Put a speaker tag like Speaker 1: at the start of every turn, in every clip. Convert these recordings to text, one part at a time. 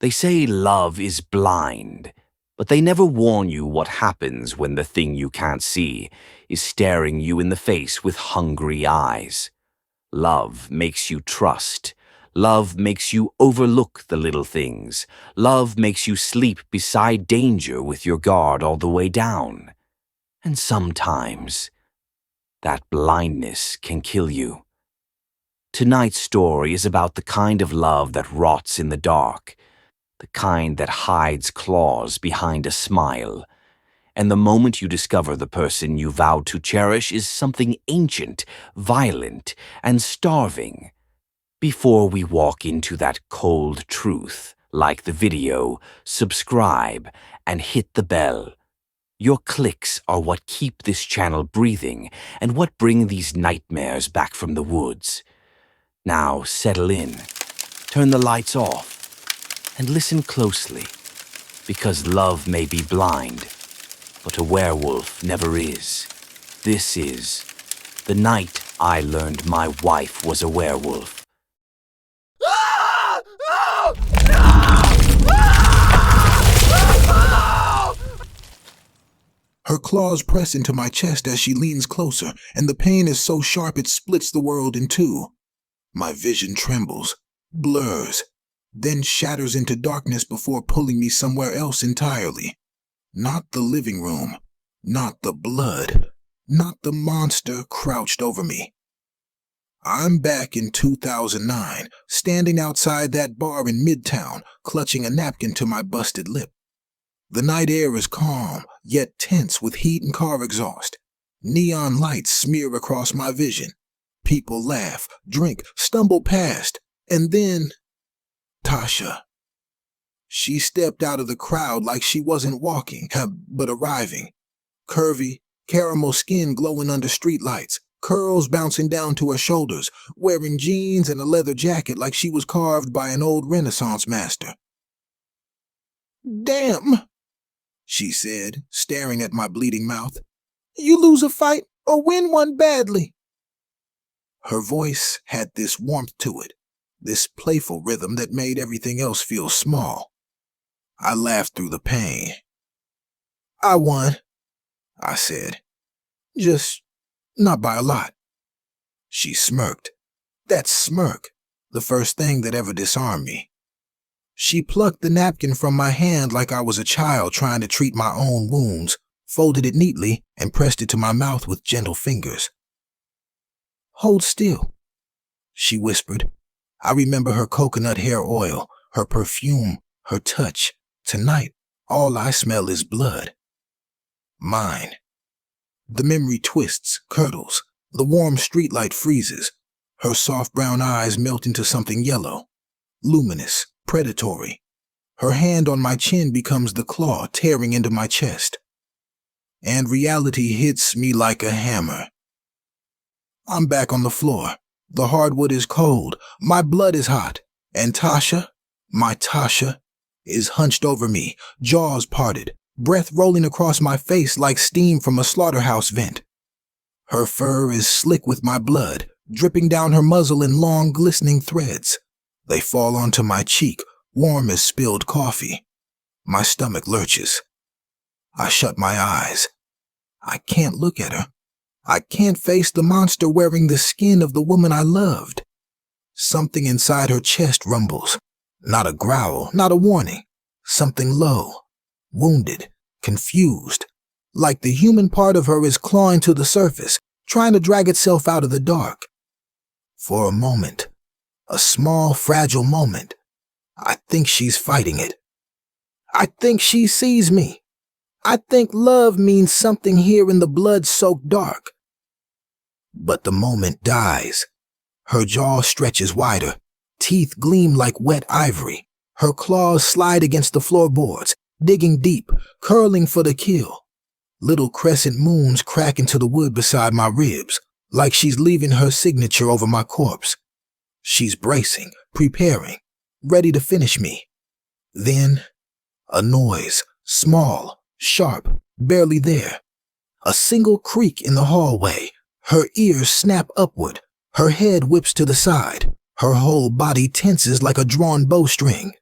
Speaker 1: They say love is blind, but they never warn you what happens when the thing you can't see is staring you in the face with hungry eyes. Love makes you trust. Love makes you overlook the little things. Love makes you sleep beside danger with your guard all the way down. And sometimes, that blindness can kill you. Tonight's story is about the kind of love that rots in the dark, the kind that hides claws behind a smile. And the moment you discover the person you vowed to cherish is something ancient, violent, and starving. Before we walk into that cold truth, like the video, subscribe, and hit the bell. Your clicks are what keep this channel breathing and what bring these nightmares back from the woods. Now settle in, turn the lights off, and listen closely, because love may be blind, but a werewolf never is. This is the night I learned my wife was a werewolf.
Speaker 2: Her claws press into my chest as she leans closer, and the pain is so sharp it splits the world in two. My vision trembles, blurs, then shatters into darkness before pulling me somewhere else entirely. Not the living room, not the blood, not the monster crouched over me. I'm back in 2009, standing outside that bar in Midtown, clutching a napkin to my busted lip. The night air is calm, yet tense with heat and car exhaust. Neon lights smear across my vision. People laugh, drink, stumble past, and then Tasha. She stepped out of the crowd like she wasn't walking, but arriving. Curvy, caramel skin glowing under streetlights, curls bouncing down to her shoulders, wearing jeans and a leather jacket like she was carved by an old Renaissance master. "Damn," she said, staring at my bleeding mouth. "You lose a fight or win one badly." Her voice had this warmth to it, this playful rhythm that made everything else feel small. I laughed through the pain. "I won," I said. "Just not by a lot." She smirked. That smirk, the first thing that ever disarmed me. She plucked the napkin from my hand like I was a child trying to treat my own wounds, folded it neatly, and pressed it to my mouth with gentle fingers. "Hold still," she whispered. I remember her coconut hair oil, her perfume, her touch. Tonight, all I smell is blood. Mine. The memory twists, curdles. The warm streetlight freezes. Her soft brown eyes melt into something yellow, luminous, predatory. Her hand on my chin becomes the claw tearing into my chest. And reality hits me like a hammer. I'm back on the floor. The hardwood is cold. My blood is hot. And Tasha, my Tasha, is hunched over me, jaws parted, breath rolling across my face like steam from a slaughterhouse vent. Her fur is slick with my blood, dripping down her muzzle in long, glistening threads. They fall onto my cheek, warm as spilled coffee. My stomach lurches. I shut my eyes. I can't look at her. I can't face the monster wearing the skin of the woman I loved. Something inside her chest rumbles. Not a growl, not a warning. Something low, wounded, confused. Like the human part of her is clawing to the surface, trying to drag itself out of the dark. For a moment, a small, fragile moment, I think she's fighting it. I think she sees me. I think love means something here in the blood-soaked dark. But the moment dies. Her jaw stretches wider. Teeth gleam like wet ivory. Her claws slide against the floorboards, digging deep, curling for the kill. Little crescent moons crack into the wood beside my ribs, like she's leaving her signature over my corpse. She's bracing, preparing, ready to finish me. Then, a noise, small, sharp, barely there. A single creak in the hallway. Her ears snap upward. Her head whips to the side. Her whole body tenses like a drawn bowstring.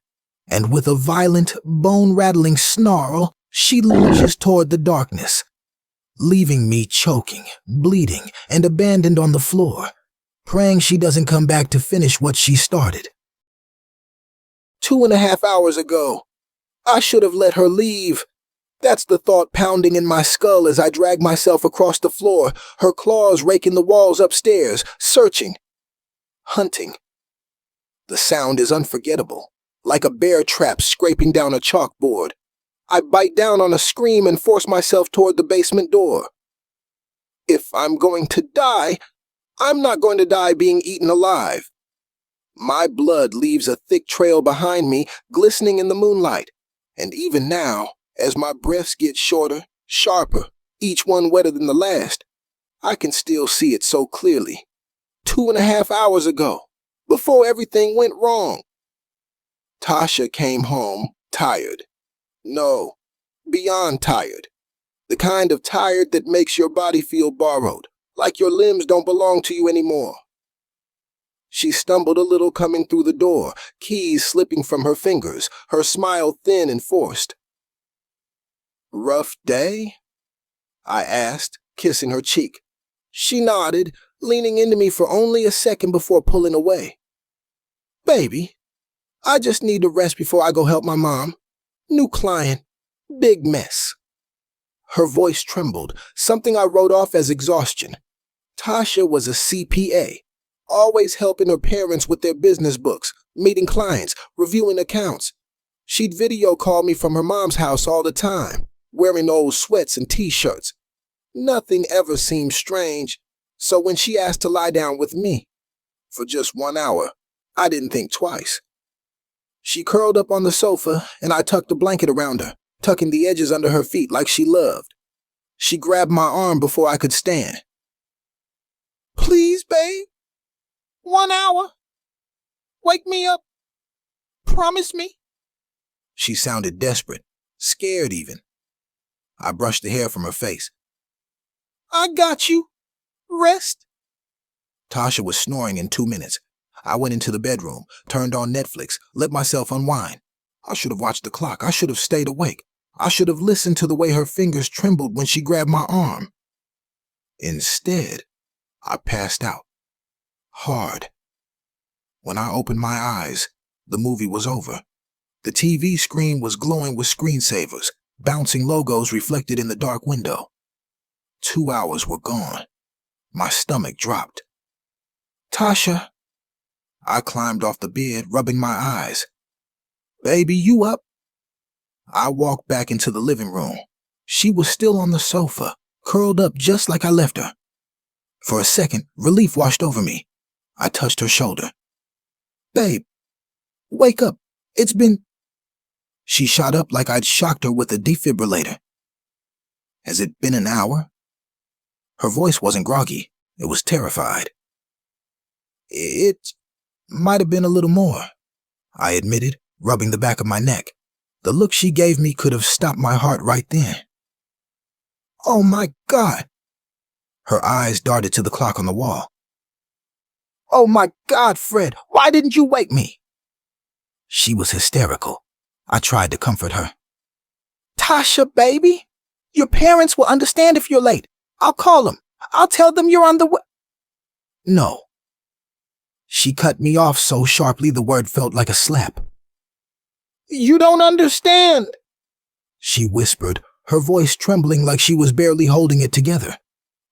Speaker 2: and with a violent, bone-rattling snarl, she lunges toward the darkness, leaving me choking, bleeding, and abandoned on the floor, praying she doesn't come back to finish what she started. 2.5 hours ago, I should have let her leave. That's the thought pounding in my skull as I drag myself across the floor, her claws raking the walls upstairs, searching, hunting. The sound is unforgettable, like a bear trap scraping down a chalkboard. I bite down on a scream and force myself toward the basement door. If I'm going to die, I'm not going to die being eaten alive. My blood leaves a thick trail behind me, glistening in the moonlight, and even now, as my breaths get shorter, sharper, each one wetter than the last, I can still see it so clearly. 2.5 hours ago, before everything went wrong. Tasha came home tired. No, beyond tired. The kind of tired that makes your body feel borrowed, like your limbs don't belong to you anymore. She stumbled a little coming through the door, keys slipping from her fingers, her smile thin and forced. "Rough day?" I asked, kissing her cheek. She nodded, leaning into me for only a second before pulling away. "Baby, I just need to rest before I go help my mom. New client. Big mess." Her voice trembled, something I wrote off as exhaustion. Tasha was a CPA, always helping her parents with their business books, meeting clients, reviewing accounts. She'd video call me from her mom's house all the time, wearing old sweats and t-shirts. Nothing ever seemed strange, so when she asked to lie down with me, for just 1 hour, I didn't think twice. She curled up on the sofa, and I tucked a blanket around her, tucking the edges under her feet like she loved. She grabbed my arm before I could stand. "Please, babe. 1 hour. Wake me up. Promise me." She sounded desperate, scared even. I brushed the hair from her face. "I got you. Rest." Tasha was snoring in 2 minutes. I went into the bedroom, turned on Netflix, let myself unwind. I should have watched the clock. I should have stayed awake. I should have listened to the way her fingers trembled when she grabbed my arm. Instead, I passed out. Hard. When I opened my eyes, the movie was over. The TV screen was glowing with screensavers, bouncing logos reflected in the dark window. 2 hours were gone. My stomach dropped. "Tasha." I climbed off the bed, rubbing my eyes. "Baby, you up?" I walked back into the living room. She was still on the sofa, curled up just like I left her. For a second, relief washed over me. I touched her shoulder. "Babe, wake up. It's been..." She shot up like I'd shocked her with a defibrillator. "Has it been an hour?" Her voice wasn't groggy. It was terrified. "It might have been a little more," I admitted, rubbing the back of my neck. The look she gave me could have stopped my heart right then. "Oh my God!" Her eyes darted to the clock on the wall. "Oh my God, Fred, why didn't you wake me?" She was hysterical. I tried to comfort her. "Tasha, baby, your parents will understand if you're late. I'll call them. I'll tell them you're on the way." "No." She cut me off so sharply the word felt like a slap. "You don't understand," she whispered, her voice trembling like she was barely holding it together.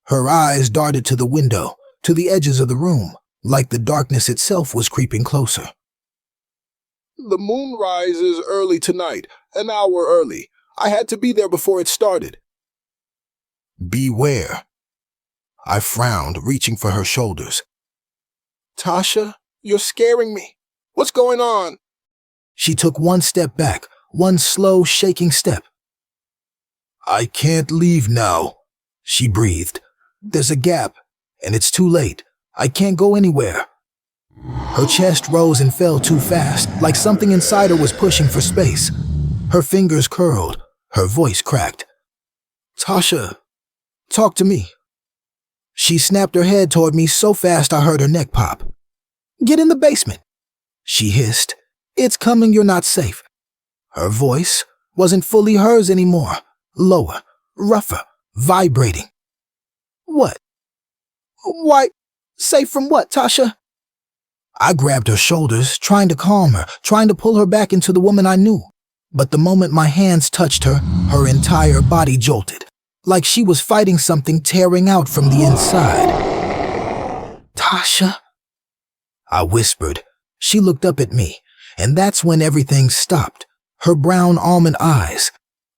Speaker 2: Her eyes darted to the window, to the edges of the room, like the darkness itself was creeping closer. "The moon rises early tonight, an hour early. I had to be there before it started." "Beware." I frowned, reaching for her shoulders. "Tasha, you're scaring me. What's going on?" She took one step back, one slow, shaking step. "I can't leave now," she breathed. "There's a gap, and it's too late. I can't go anywhere." Her chest rose and fell too fast, like something inside her was pushing for space. Her fingers curled, her voice cracked. "Tasha, talk to me." She snapped her head toward me so fast I heard her neck pop. "Get in the basement," she hissed. "It's coming, you're not safe. Her voice wasn't fully hers anymore. Lower, rougher, vibrating. What? Why? Safe from what, Tasha? I grabbed her shoulders, trying to calm her, trying to pull her back into the woman I knew. But the moment my hands touched her, her entire body jolted, like she was fighting something tearing out from the inside. Tasha? I whispered. She looked up at me, and that's when everything stopped. Her brown almond eyes,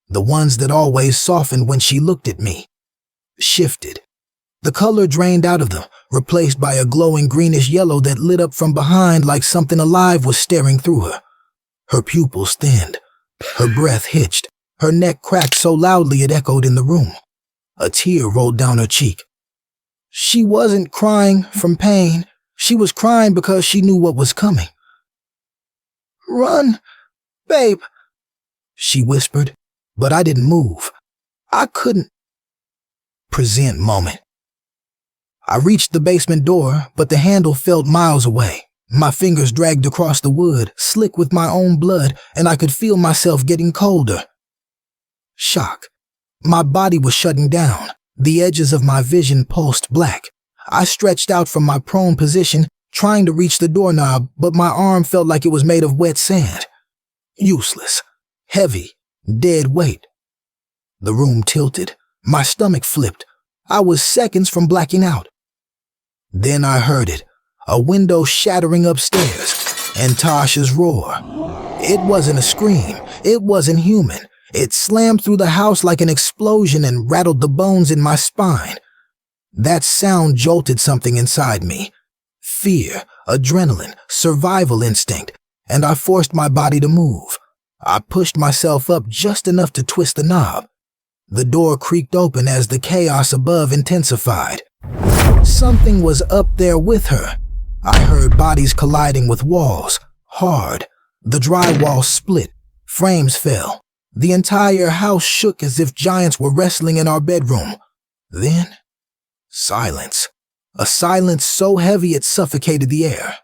Speaker 2: the ones that always softened when she looked at me, shifted. The color drained out of them, replaced by a glowing greenish yellow that lit up from behind like something alive was staring through her. Her pupils thinned. Her breath hitched. Her neck cracked so loudly it echoed in the room. A tear rolled down her cheek. She wasn't crying from pain. She was crying because she knew what was coming. Run, babe, she whispered, but I didn't move. I couldn't. Present moment. I reached the basement door, but the handle felt miles away. My fingers dragged across the wood, slick with my own blood, and I could feel myself getting colder. Shock. My body was shutting down. The edges of my vision pulsed black. I stretched out from my prone position, trying to reach the doorknob, but my arm felt like it was made of wet sand. Useless. Heavy. Dead weight. The room tilted. My stomach flipped. I was seconds from blacking out. Then I heard it. A window shattering upstairs, and Tasha's roar. It wasn't a scream. It wasn't human. It slammed through the house like an explosion and rattled the bones in my spine. That sound jolted something inside me. Fear, adrenaline, survival instinct, and I forced my body to move. I pushed myself up just enough to twist the knob. The door creaked open as the chaos above intensified. Something was up there with her. I heard bodies colliding with walls, hard. The drywall split. Frames fell. The entire house shook as if giants were wrestling in our bedroom. Then, silence. A silence so heavy it suffocated the air.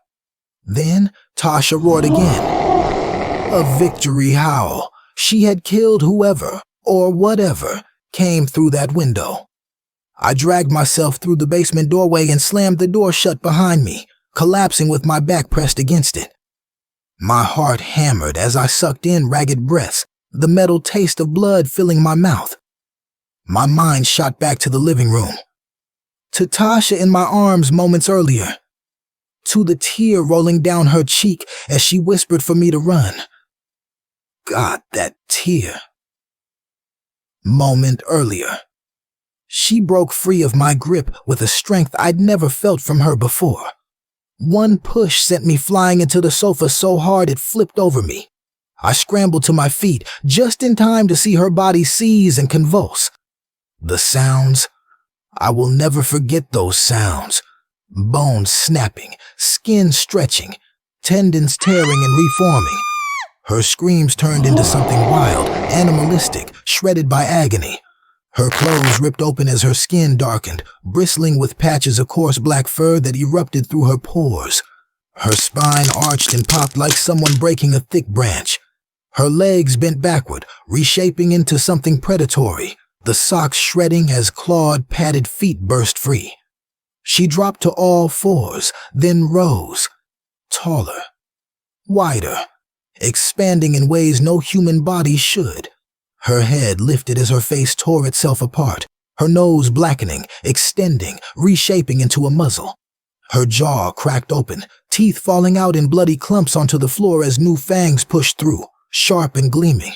Speaker 2: Then, Tasha roared again. A victory howl. She had killed whoever, or whatever, came through that window. I dragged myself through the basement doorway and slammed the door shut behind me, collapsing with my back pressed against it. My heart hammered as I sucked in ragged breaths, the metal taste of blood filling my mouth. My mind shot back to the living room. To Tasha in my arms moments earlier. To the tear rolling down her cheek as she whispered for me to run. God, that tear. Moment earlier. She broke free of my grip with a strength I'd never felt from her before. One push sent me flying into the sofa so hard it flipped over me. I scrambled to my feet just in time to see her body seize and convulse. The sounds. I will never forget those sounds. Bones snapping, skin stretching, tendons tearing and reforming. Her screams turned into something wild, animalistic, shredded by agony. Her clothes ripped open as her skin darkened, bristling with patches of coarse black fur that erupted through her pores. Her spine arched and popped like someone breaking a thick branch. Her legs bent backward, reshaping into something predatory, the socks shredding as clawed, padded feet burst free. She dropped to all fours, then rose, taller, wider, expanding in ways no human body should. Her head lifted as her face tore itself apart, her nose blackening, extending, reshaping into a muzzle. Her jaw cracked open, teeth falling out in bloody clumps onto the floor as new fangs pushed through, sharp and gleaming.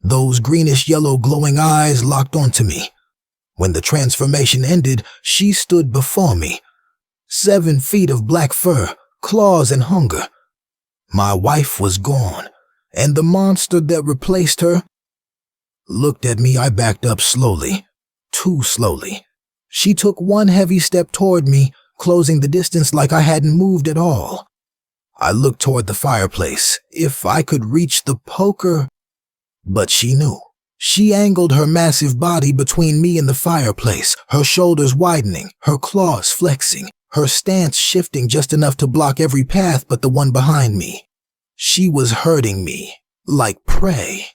Speaker 2: Those greenish-yellow glowing eyes locked onto me. When the transformation ended, she stood before me. 7 feet of black fur, claws and hunger. My wife was gone, and the monster that replaced her looked at me. I backed up slowly, too slowly. She took one heavy step toward me, closing the distance like I hadn't moved at all. I looked toward the fireplace, if I could reach the poker, but she knew. She angled her massive body between me and the fireplace, her shoulders widening, her claws flexing, her stance shifting just enough to block every path but the one behind me. She was hurting me, Like prey.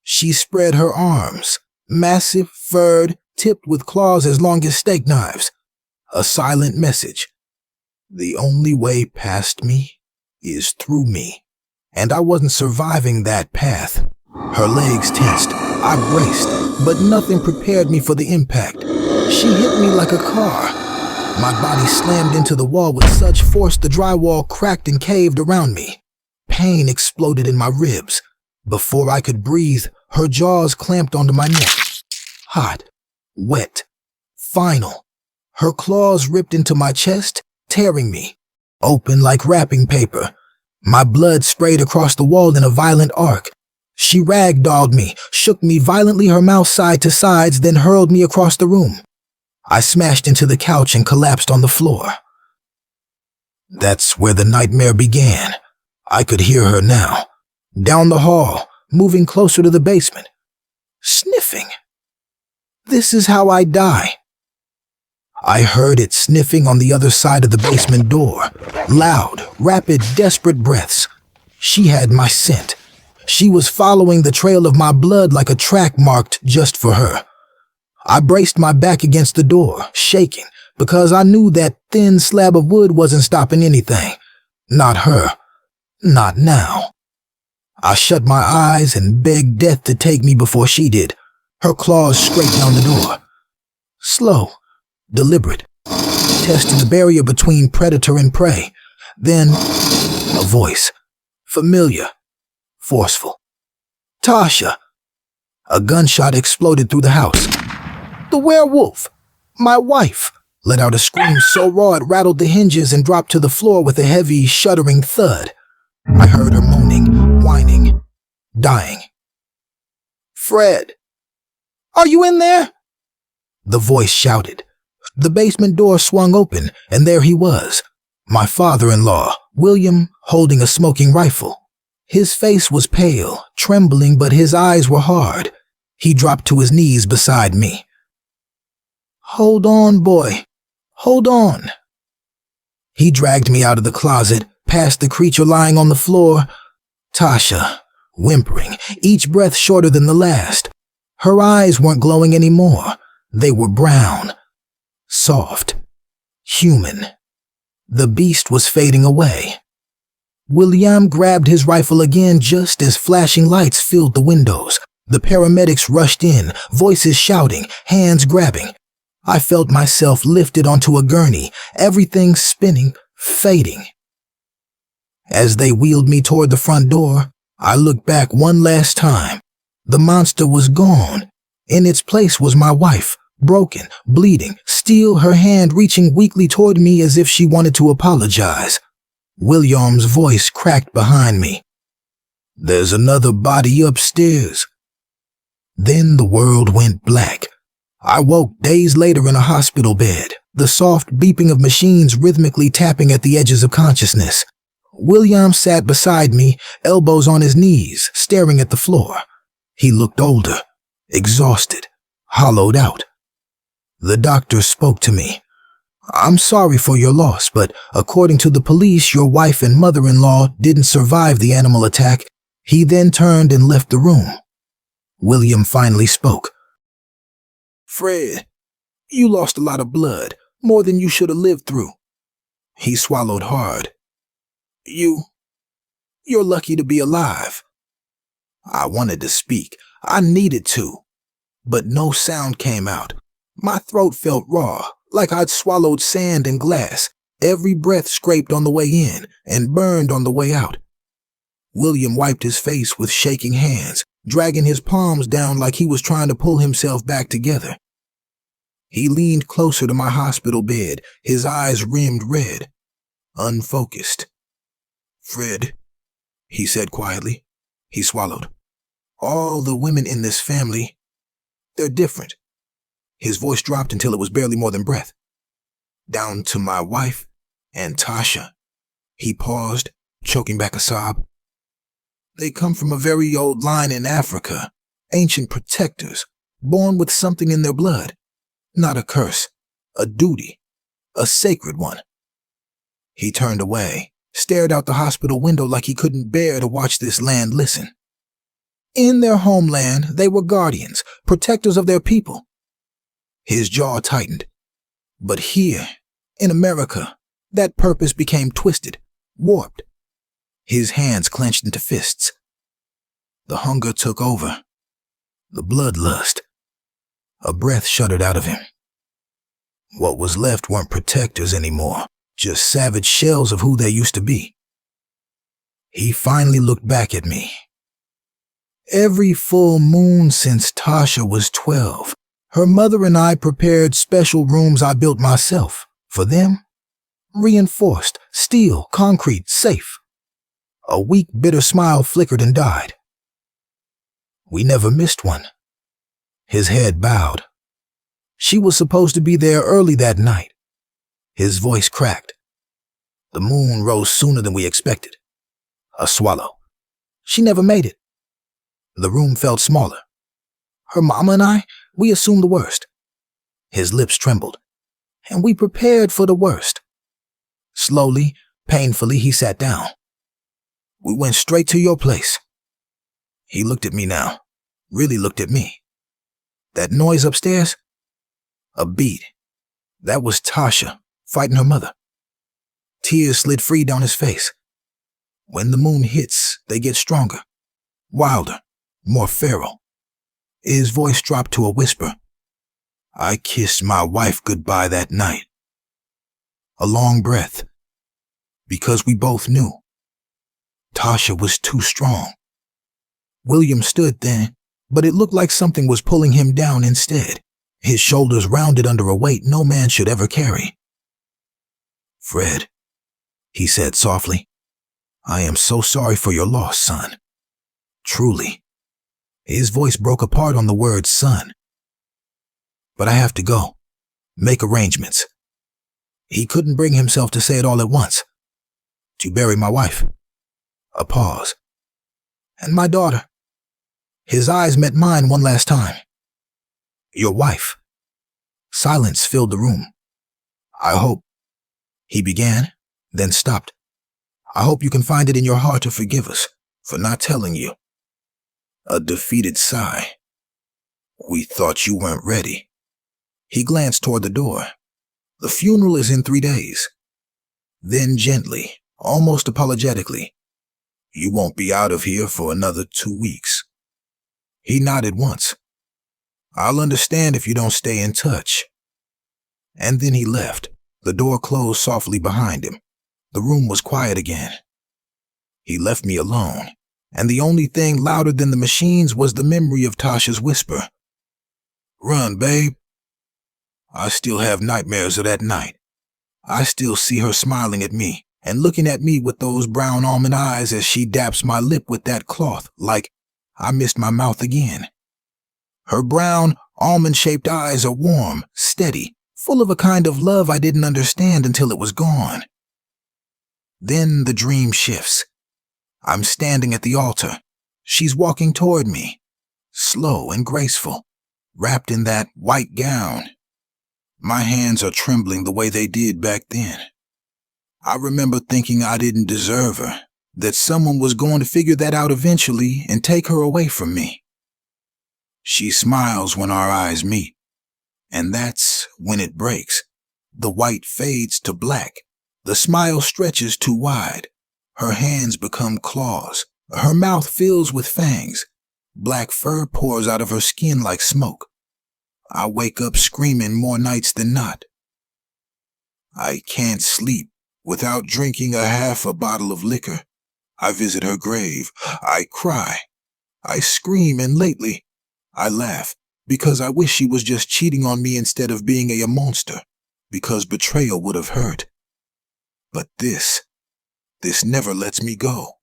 Speaker 2: She spread her arms, massive, furred, tipped with claws as long as steak knives. A silent message. The only way past me is through me. And I wasn't surviving that path. Her legs tensed. I braced, but nothing prepared me for the impact. She hit me like a car. My body slammed into the wall with such force the drywall cracked and caved around me. Pain exploded in my ribs. Before I could breathe, her jaws clamped onto my neck. Hot, wet, final. Her claws ripped into my chest, tearing me, open like wrapping paper. My blood sprayed across the wall in a violent arc. She ragdolled me, shook me violently, her mouth side to sides, then hurled me across the room. I smashed into the couch and collapsed on the floor. That's where the nightmare began. I could hear her now. Down the hall, moving closer to the basement. Sniffing. This is how I die. I heard it sniffing on the other side of the basement door. Loud, rapid, desperate breaths. She had my scent. She was following the trail of my blood like a track marked just for her. I braced my back against the door, shaking, because I knew that thin slab of wood wasn't stopping anything. Not her. Not now. I shut my eyes and begged death to take me before she did. Her claws scraped down the door. Slow, deliberate, testing the barrier between predator and prey. Then, a voice. Familiar, forceful. Tasha. A gunshot exploded through the house. The werewolf, my wife, let out a scream so raw it rattled the hinges and dropped to the floor with a heavy, shuddering thud. I heard her moaning, whining, dying. Fred, are you in there? The voice shouted. The basement door swung open, and there he was, my father-in-law, William, holding a smoking rifle. His face was pale, trembling, but his eyes were hard. He dropped to his knees beside me. Hold on, boy. Hold on. He dragged me out of the closet, past the creature lying on the floor. Tasha, whimpering, each breath shorter than the last. Her eyes weren't glowing anymore. They were brown, soft, human. The beast was fading away. William grabbed his rifle again just as flashing lights filled the windows. The paramedics rushed in, voices shouting, hands grabbing. I felt myself lifted onto a gurney, everything spinning, fading. As they wheeled me toward the front door, I looked back one last time. The monster was gone. In its place was my wife, broken, bleeding, still her hand reaching weakly toward me as if she wanted to apologize. William's voice cracked behind me. There's another body upstairs. Then the world went black. I woke days later in a hospital bed, the soft beeping of machines rhythmically tapping at the edges of consciousness. William sat beside me, elbows on his knees, staring at the floor. He looked older, exhausted, hollowed out. The doctor spoke to me. I'm sorry for your loss, but according to the police, your wife and mother-in-law didn't survive the animal attack. He then turned and left the room. William finally spoke. Fred, you lost a lot of blood, more than you should have lived through. He swallowed hard. You're lucky to be alive. I wanted to speak. I needed to. But no sound came out. My throat felt raw, like I'd swallowed sand and glass. Every breath scraped on the way in and burned on the way out. William wiped his face with shaking hands, dragging his palms down like he was trying to pull himself back together. He leaned closer to my hospital bed, his eyes rimmed red, unfocused. Fred, he said quietly. He swallowed. All the women in this family, they're different. His voice dropped until it was barely more than breath. Down to my wife and Tasha. He paused, choking back a sob. They come from a very old line in Africa, ancient protectors, born with something in their blood. Not a curse, a duty, a sacred one. He turned away, stared out the hospital window like he couldn't bear to watch this land listen. In their homeland, they were guardians, protectors of their people. His jaw tightened. But here, in America, that purpose became twisted, warped. His hands clenched into fists. The hunger took over. The bloodlust. A breath shuddered out of him. What was left weren't protectors anymore, just savage shells of who they used to be. He finally looked back at me. Every full moon since Tasha was 12, her mother and I prepared special rooms I built myself. For them, reinforced, steel, concrete, safe. A weak, bitter smile flickered and died. We never missed one. His head bowed. She was supposed to be there early that night. His voice cracked. The moon rose sooner than we expected. A swallow. She never made it. The room felt smaller. Her mama and I, we assumed the worst. His lips trembled, and we prepared for the worst. Slowly, painfully, he sat down. We went straight to your place. He looked at me now, really looked at me. That noise upstairs? A beat. That was Tasha fighting her mother. Tears slid free down his face. When the moon hits, they get stronger, wilder, more feral. His voice dropped to a whisper. I kissed my wife goodbye that night. A long breath. Because we both knew. Tasha was too strong. William stood then, but it looked like something was pulling him down instead, his shoulders rounded under a weight no man should ever carry. Fred, he said softly, I am so sorry for your loss, son. Truly. His voice broke apart on the word son. But I have to go. Make arrangements. He couldn't bring himself to say it all at once. To bury my wife. A pause. And my daughter. His eyes met mine one last time. Your wife. Silence filled the room. I hope, he began, then stopped. I hope you can find it in your heart to forgive us for not telling you. A defeated sigh. We thought you weren't ready. He glanced toward the door. The funeral is in 3 days. Then gently, almost apologetically, you won't be out of here for another 2 weeks. He nodded once. I'll understand if you don't stay in touch. And then he left. The door closed softly behind him. The room was quiet again. He left me alone, and the only thing louder than the machines was the memory of Tasha's whisper. Run, babe. I still have nightmares of that night. I still see her smiling at me and looking at me with those brown almond eyes as she daps my lip with that cloth like I missed my mouth again. Her brown, almond-shaped eyes are warm, steady, full of a kind of love I didn't understand until it was gone. Then the dream shifts. I'm standing at the altar. She's walking toward me, slow and graceful, wrapped in that white gown. My hands are trembling the way they did back then. I remember thinking I didn't deserve her, that someone was going to figure that out eventually and take her away from me. She smiles when our eyes meet, and that's when it breaks. The white fades to black. The smile stretches too wide. Her hands become claws. Her mouth fills with fangs. Black fur pours out of her skin like smoke. I wake up screaming more nights than not. I can't sleep without drinking half a bottle of liquor. I visit her grave. I cry. I scream, and lately, I laugh because I wish she was just cheating on me instead of being a monster, because betrayal would have hurt. But this never lets me go.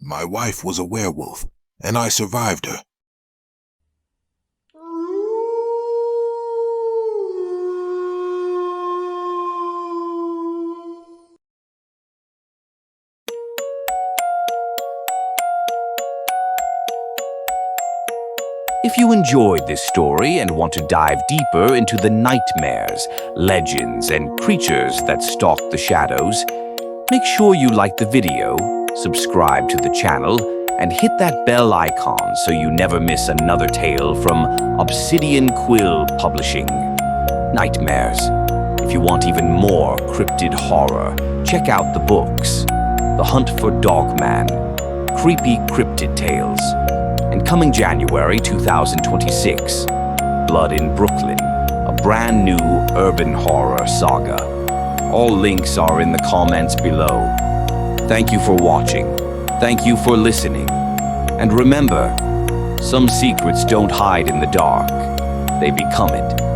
Speaker 2: My wife was a werewolf, and I survived her.
Speaker 1: If you enjoyed this story and want to dive deeper into the nightmares, legends, and creatures that stalk the shadows, make sure you like the video, subscribe to the channel, and hit that bell icon so you never miss another tale from Obsidian Quill Publishing. Nightmares. If you want even more cryptid horror, check out the books The Hunt for Dogman, Creepy Cryptid Tales, and coming January 2026, Blood in Brooklyn, a brand new urban horror saga. All links are in the comments below. Thank you for watching. Thank you for listening. And remember, some secrets don't hide in the dark. They become it.